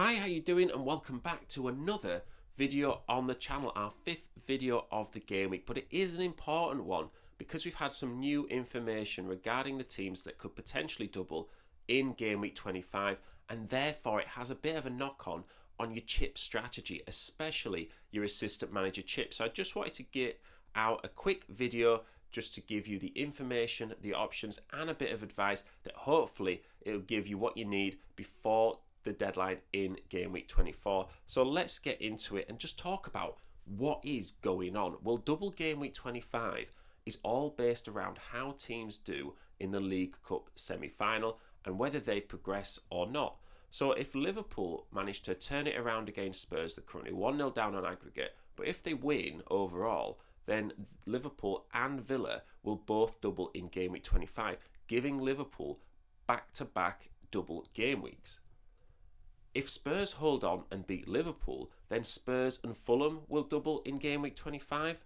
Hi, how you doing? And welcome back to another video on the channel, our fifth video of the game week. But it is an important one because we've had some new information regarding the teams that could potentially double in game week 25, and therefore it has a bit of a knock-on on your chip strategy, especially your assistant manager chip. So I just wanted to get out a quick video just to give you the information, the options, and a bit of advice that hopefully it'll give you what you need before the deadline in game week 24. So let's get into it and just talk about what is going on. Well, double game week 25 is all based around how teams do in the League Cup semi-final and whether they progress or not. So if Liverpool manage to turn it around against Spurs, they're currently 1-0 down on aggregate, but if they win overall, then Liverpool and Villa will both double in game week 25, giving Liverpool back-to-back double game weeks. If Spurs hold on and beat Liverpool, then Spurs and Fulham will double in game week 25.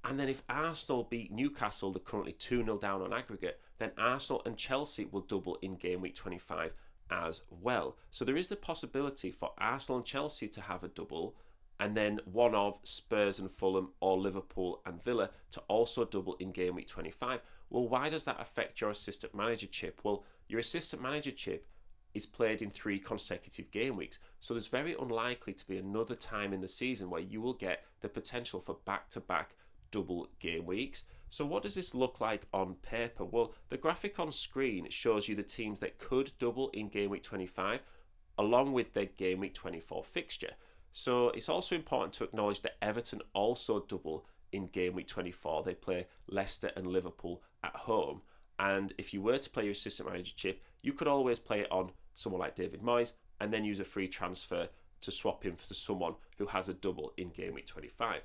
And then if Arsenal beat Newcastle, they're currently 2-0 down on aggregate, then Arsenal and Chelsea will double in game week 25 as well. So there is the possibility for Arsenal and Chelsea to have a double, and then one of Spurs and Fulham or Liverpool and Villa to also double in game week 25. Well, why does that affect your assistant manager chip? Well, your assistant manager chip is played in 3 consecutive game weeks. So there's very unlikely to be another time in the season where you will get the potential for back-to-back double game weeks. So what does this look like on paper? Well, the graphic on screen shows you the teams that could double in game week 25 along with their game week 24 fixture. So it's also important to acknowledge that Everton also double in game week 24. They play Leicester and Liverpool at home. And if you were to play your assistant manager chip, you could always play it on someone like David Moyes and then use a free transfer to swap him for someone who has a double in game week 25.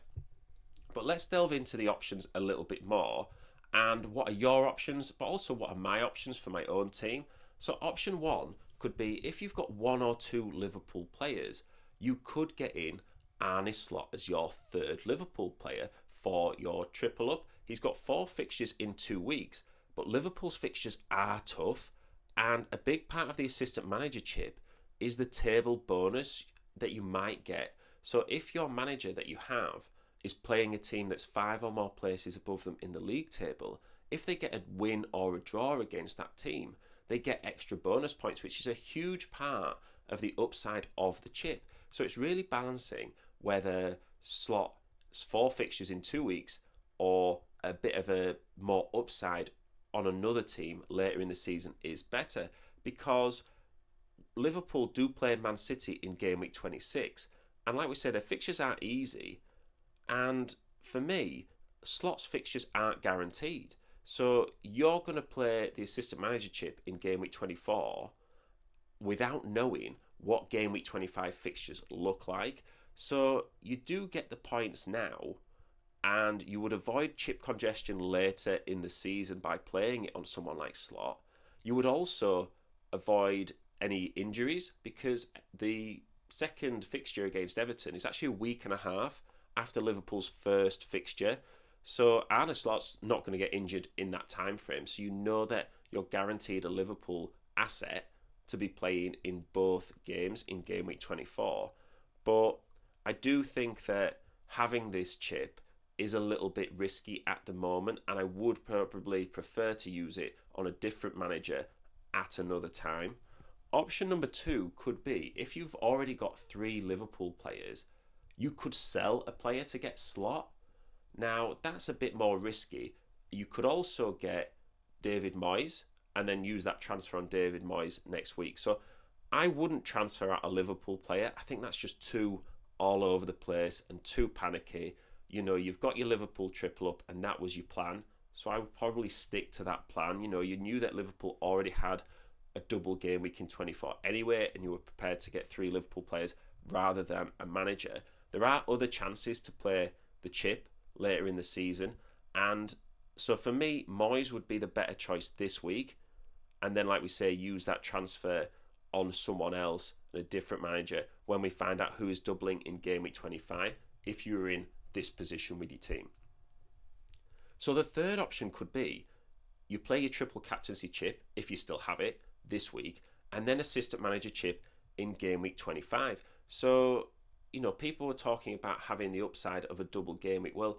But let's delve into the options a little bit more. And what are your options, but also what are my options for my own team? So option 1 could be if you've got 1 or 2 Liverpool players, you could get in Arne Slot as your third Liverpool player for your triple up. He's got 4 fixtures in 2 weeks. But Liverpool's fixtures are tough, and a big part of the assistant manager chip is the table bonus that you might get. So if your manager that you have is playing a team that's 5 or more places above them in the league table, if they get a win or a draw against that team, they get extra bonus points, which is a huge part of the upside of the chip. So it's really balancing whether Slot's 4 fixtures in 2 weeks or a bit of a more upside on another team later in the season is better, because Liverpool do play Man City in game week 26, and like we said, their fixtures aren't easy, and for me, Slot's fixtures aren't guaranteed. So you're going to play the assistant manager chip in game week 24 without knowing what game week 25 fixtures look like. So you do get the points now, and you would avoid chip congestion later in the season by playing it on someone like Slot. You would also avoid any injuries because the second fixture against Everton is actually a week and a half after Liverpool's first fixture. So Arne Slot's not going to get injured in that time frame. So you know that you're guaranteed a Liverpool asset to be playing in both games in game week 24. But I do think that having this chip is a little bit risky at the moment, and I would probably prefer to use it on a different manager at another time. Option number 2 could be if you've already got 3 Liverpool players, you could sell a player to get Slot. Now, that's a bit more risky. You could also get David Moyes and then use that transfer on David Moyes next week. So I wouldn't transfer out a Liverpool player. I think that's just too all over the place and too panicky. You know, you've got your Liverpool triple up and that was your plan. So I would probably stick to that plan. You know, you knew that Liverpool already had a double game week in 24 anyway, and you were prepared to get 3 Liverpool players rather than a manager. There are other chances to play the chip later in the season. And so for me, Moyes would be the better choice this week. And then, like we say, use that transfer on someone else, a different manager, when we find out who is doubling in game week 25, if you're in this position with your team. So the third option could be you play your triple captaincy chip, if you still have it, this week, and then assistant manager chip in game week 25. So, people were talking about having the upside of a double game week. Well,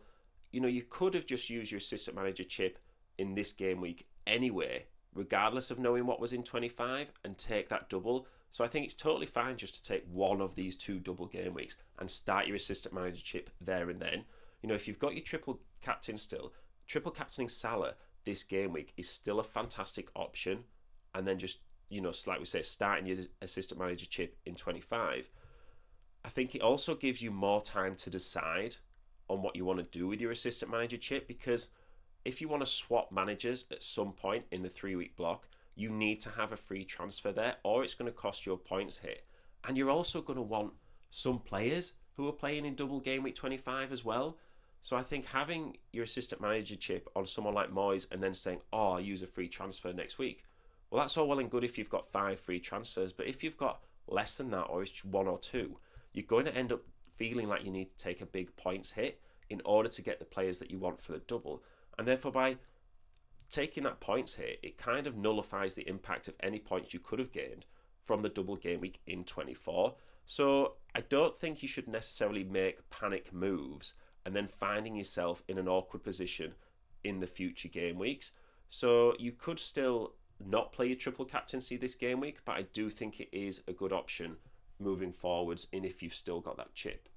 you could have just used your assistant manager chip in this game week anyway, regardless of knowing what was in 25, and take that double. So I think it's totally fine just to take one of these two double game weeks and start your assistant manager chip there and then. If you've got your triple captain still, triple captaining Salah this game week is still a fantastic option. And then just, like we say, starting your assistant manager chip in 25. I think it also gives you more time to decide on what you want to do with your assistant manager chip, because if you want to swap managers at some point in the 3-week block, you need to have a free transfer there, or it's going to cost you a points hit. And you're also going to want some players who are playing in double game week 25 as well. So I think having your assistant manager chip on someone like Moyes and then saying, I'll use a free transfer next week. Well, that's all well and good if you've got 5 free transfers, but if you've got less than that, or it's 1 or 2, you're going to end up feeling like you need to take a big points hit in order to get the players that you want for the double. And therefore, by taking that points hit, it kind of nullifies the impact of any points you could have gained from the double game week in 24. So I don't think you should necessarily make panic moves and then finding yourself in an awkward position in the future game weeks. So you could still not play your triple captaincy this game week, but I do think it is a good option moving forwards in if you've still got that chip.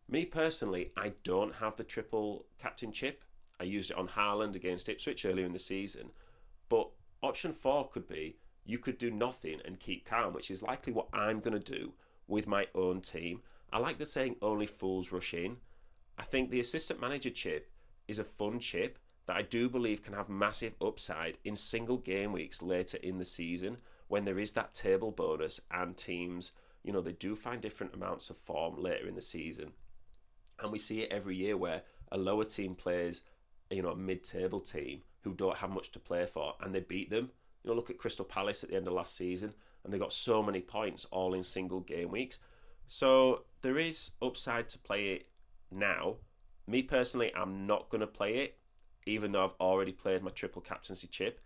Me personally, I don't have the triple captain chip. I used it on Haaland against Ipswich earlier in the season. But option 4 could be you could do nothing and keep calm, which is likely what I'm going to do with my own team. I like the saying, only fools rush in. I think the assistant manager chip is a fun chip that I do believe can have massive upside in single game weeks later in the season when there is that table bonus and teams, they do find different amounts of form later in the season. And we see it every year where a lower team plays, a mid-table team who don't have much to play for, and they beat them. Look at Crystal Palace at the end of last season, and they got so many points all in single game weeks. So there is upside to play it now. Me personally, I'm not going to play it, even though I've already played my triple captaincy chip.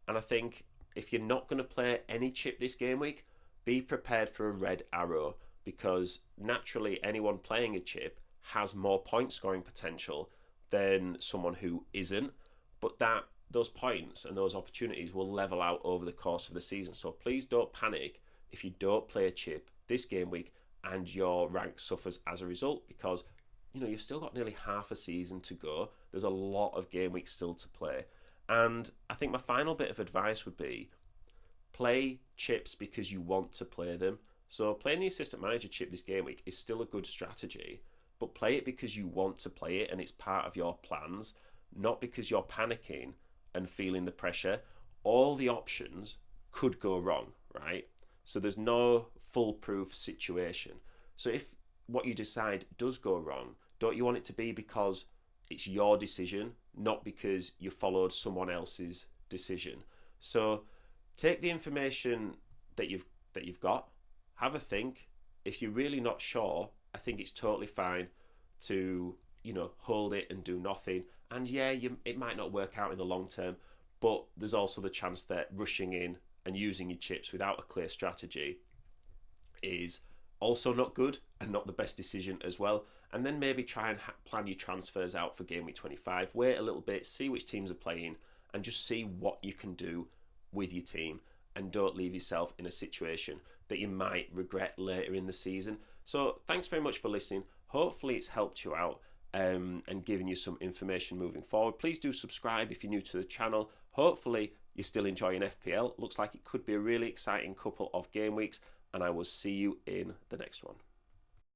And I think if you're not going to play any chip this game week, be prepared for a red arrow, because naturally anyone playing a chip has more point scoring potential than someone who isn't, but those points and those opportunities will level out over the course of the season. So please don't panic if you don't play a chip this game week and your rank suffers as a result, because you've still got nearly half a season to go. There's a lot of game weeks still to play. And I think my final bit of advice would be play chips because you want to play them. So playing the assistant manager chip this game week is still a good strategy, but play it because you want to play it and it's part of your plans, not because you're panicking and feeling the pressure. All the options could go wrong, right? So there's no foolproof situation. So if what you decide does go wrong, don't you want it to be because it's your decision, not because you followed someone else's decision? So take the information that you've got, have a think. If you're really not sure, I think it's totally fine to hold it and do nothing. And yeah, it might not work out in the long term, but there's also the chance that rushing in and using your chips without a clear strategy is also not good and not the best decision as well. And then maybe try and plan your transfers out for game week 25. Wait a little bit, see which teams are playing, and just see what you can do with your team, and don't leave yourself in a situation that you might regret later in the season. So thanks very much for listening. Hopefully it's helped you out and given you some information moving forward. Please do subscribe if you're new to the channel. Hopefully you're still enjoying FPL. Looks like it could be a really exciting couple of game weeks, and I will see you in the next one.